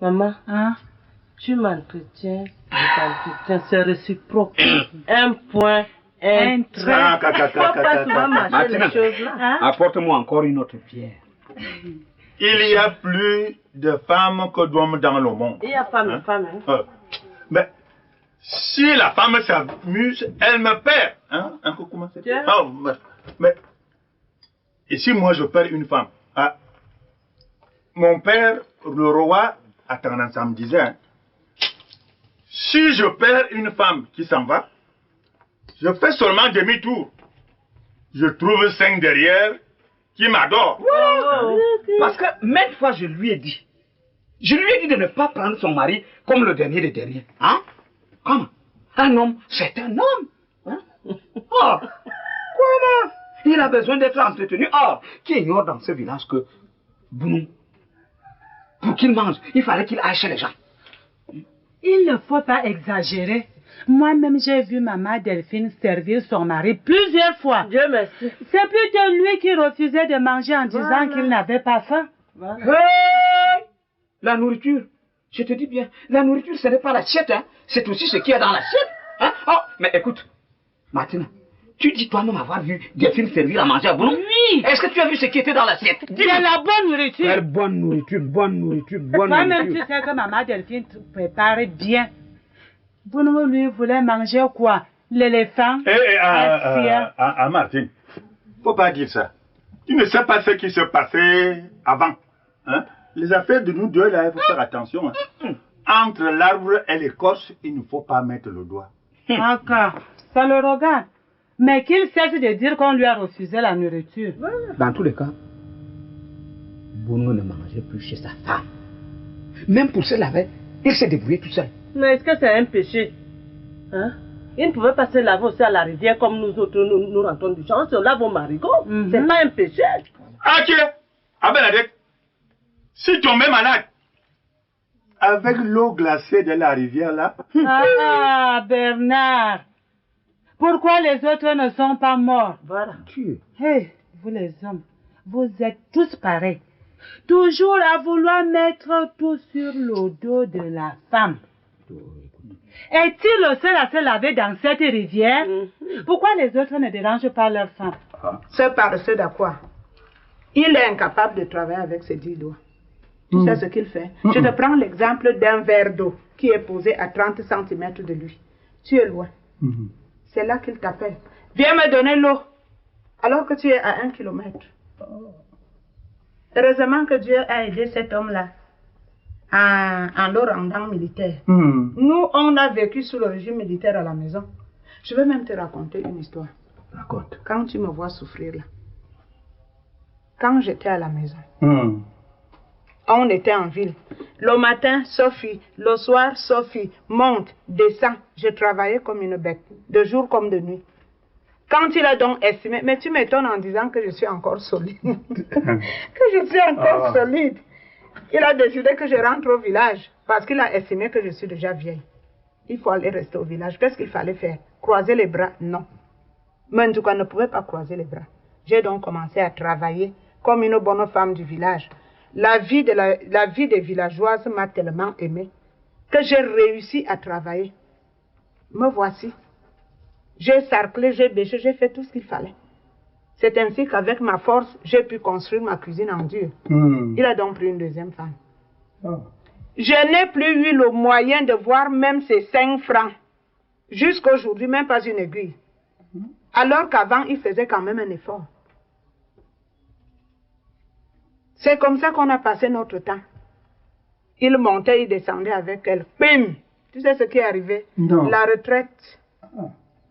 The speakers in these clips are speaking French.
Maman, hein? Tu m'entretiens, c'est réciproque. Un point, un trait. Faut pas souvent marcher les choses là. Hein? Apporte-moi encore une autre pierre. Il y a plus de femmes que d'hommes dans le monde. Il y a femmes et femmes. Hein? Mais si la femme s'amuse, elle me perd. Hein? Comment c'est? Mais et si moi je perds une femme? Mon père, le roi, a tendance à me dire, hein, si je perds une femme qui s'en va, je fais seulement demi-tour. Je trouve 5 derrière qui m'adorent. Parce que maintes fois je lui ai dit de ne pas prendre son mari comme le dernier des derniers. Hein? Comment? Un homme, c'est un homme. Hein? Oh, comment? Il a besoin d'être entretenu. Or, qui ignore dans ce village que Bounou, pour qu'il mange, il fallait qu'il aille chez les gens. Il ne faut pas exagérer. Moi-même, j'ai vu maman Delphine servir son mari plusieurs fois. Dieu merci. C'est plutôt lui qui refusait de manger en disant qu'il n'avait pas faim. Hey! La nourriture, je te dis bien, la nourriture, ce n'est pas l'assiette, hein. C'est aussi ce qu'il y a dans l'assiette. Hein? Oh, mais écoute, Martina, tu dis toi-même avoir vu Delphine servir à manger à Bounou? Oui. Est-ce que tu as vu ce qui était dans l'assiette? C'est la bonne nourriture. Bonne nourriture, bonne nourriture, bonne nourriture. Toi-même, tu sais que maman Delphine prépare bien. Bounou, lui, voulait manger quoi? L'éléphant? Martine, faut pas dire ça. Tu ne sais pas ce qui se passait avant. Hein? Les affaires de nous deux, là, il faut faire attention. Hein? Entre l'arbre et l'écorce, il ne faut pas mettre le doigt. Encore, ça le regarde. Mais qu'il cesse de dire qu'on lui a refusé la nourriture. Dans tous les cas, Bounou ne mangeait plus chez sa femme. Même pour se laver, il s'est débrouillé tout seul. Mais est-ce que c'est un péché? Hein? Il ne pouvait pas se laver aussi à la rivière comme nous autres, nous rentrons du champ. On se lave au marigot. C'est pas un péché. Ah, tiens! Ah, Bernadette, si tu tombais malade, avec l'eau glacée de la rivière là. Ah, Bernard! Pourquoi les autres ne sont pas morts? Voilà. Hey, vous les hommes, vous êtes tous pareils. Toujours à vouloir mettre tout sur le dos de la femme. Est-il le seul à se laver dans cette rivière? Pourquoi les autres ne dérangent pas leurs femmes? Ce paresseux de quoi? Il est incapable de travailler avec ses 10 doigts. Tu sais ce qu'il fait? Je te prends l'exemple d'un verre d'eau qui est posé à 30 cm de lui. Tu es loin. C'est là qu'il t'appelle. Viens me donner l'eau. Alors que tu es à 1 kilomètre. Heureusement que Dieu a aidé cet homme-là en le rendant militaire. Nous, on a vécu sous le régime militaire à la maison. Je vais même te raconter une histoire. Raconte. Quand tu me vois souffrir là, quand j'étais à la maison, on était en ville. Le matin, Sophie. Le soir, Sophie. Monte, descend. Je travaillais comme une bête, de jour comme de nuit. Quand il a donc estimé, mais tu m'étonnes en disant que je suis encore solide. Que je suis encore solide. Il a décidé que je rentre au village parce qu'il a estimé que je suis déjà vieille. Il faut aller rester au village. Qu'est-ce qu'il fallait faire? Croiser les bras? Non. Mais en tout cas, ne pouvait pas croiser les bras. J'ai donc commencé à travailler comme une bonne femme du village. La vie des villageoises m'a tellement aimée que j'ai réussi à travailler. Me voici. J'ai sarclé, j'ai bêché, j'ai fait tout ce qu'il fallait. C'est ainsi qu'avec ma force, j'ai pu construire ma cuisine en dur. Il a donc pris une deuxième femme. Je n'ai plus eu le moyen de voir même ces 5 francs. Jusqu'à aujourd'hui, même pas une aiguille. Alors qu'avant, il faisait quand même un effort. C'est comme ça qu'on a passé notre temps. Il montait, il descendait avec elle. Bim! Tu sais ce qui est arrivé? Non. La retraite.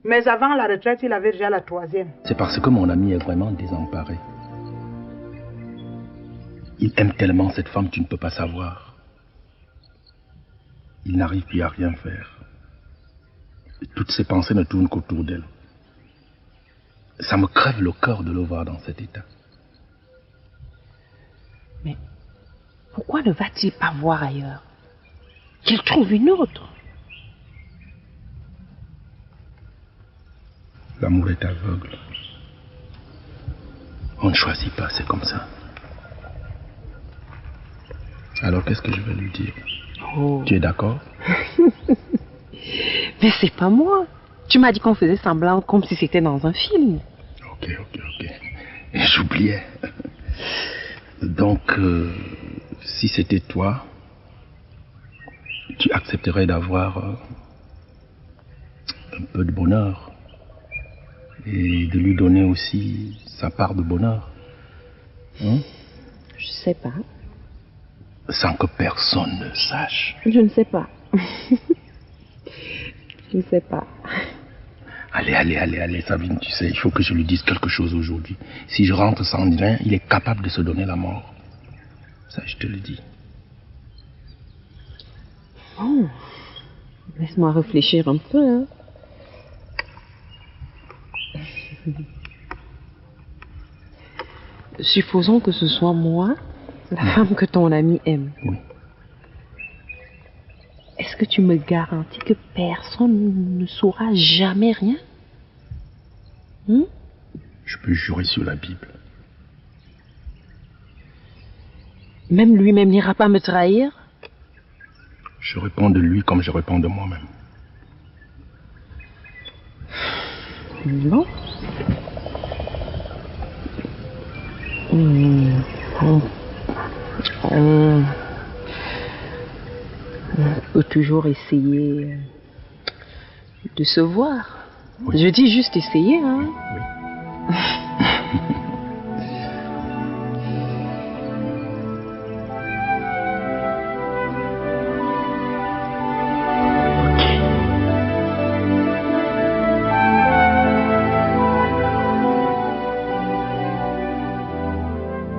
Mais avant la retraite, il avait déjà la 3e. C'est parce que mon ami est vraiment désemparé. Il aime tellement cette femme, tu ne peux pas savoir. Il n'arrive plus à rien faire. Toutes ses pensées ne tournent qu'autour d'elle. Ça me crève le cœur de le voir dans cet état. Mais pourquoi ne va-t-il pas voir ailleurs? Qu'il trouve une autre. L'amour est aveugle. On ne choisit pas, c'est comme ça. Alors qu'est-ce que je vais lui dire? Oh. Tu es d'accord? Mais c'est pas moi. Tu m'as dit qu'on faisait semblant comme si c'était dans un film. Ok. Et j'oubliais. Donc, si c'était toi, tu accepterais d'avoir un peu de bonheur et de lui donner aussi sa part de bonheur. Hein? Je sais pas. Sans que personne ne sache. Je ne sais pas. Je ne sais pas. Allez, Sabine, tu sais, il faut que je lui dise quelque chose aujourd'hui. Si je rentre sans rien, il est capable de se donner la mort. Ça, je te le dis. Oh. Laisse-moi réfléchir un peu. Hein. Supposons que ce soit moi, la femme que ton ami aime. Oui. Est-ce que tu me garantis que personne ne saura jamais rien? Je peux jurer sur la Bible. Même lui-même n'ira pas me trahir? Je réponds de lui comme je réponds de moi-même. Non. On peut toujours essayer de se voir. Oui. Je dis juste essayer, hein. Oui.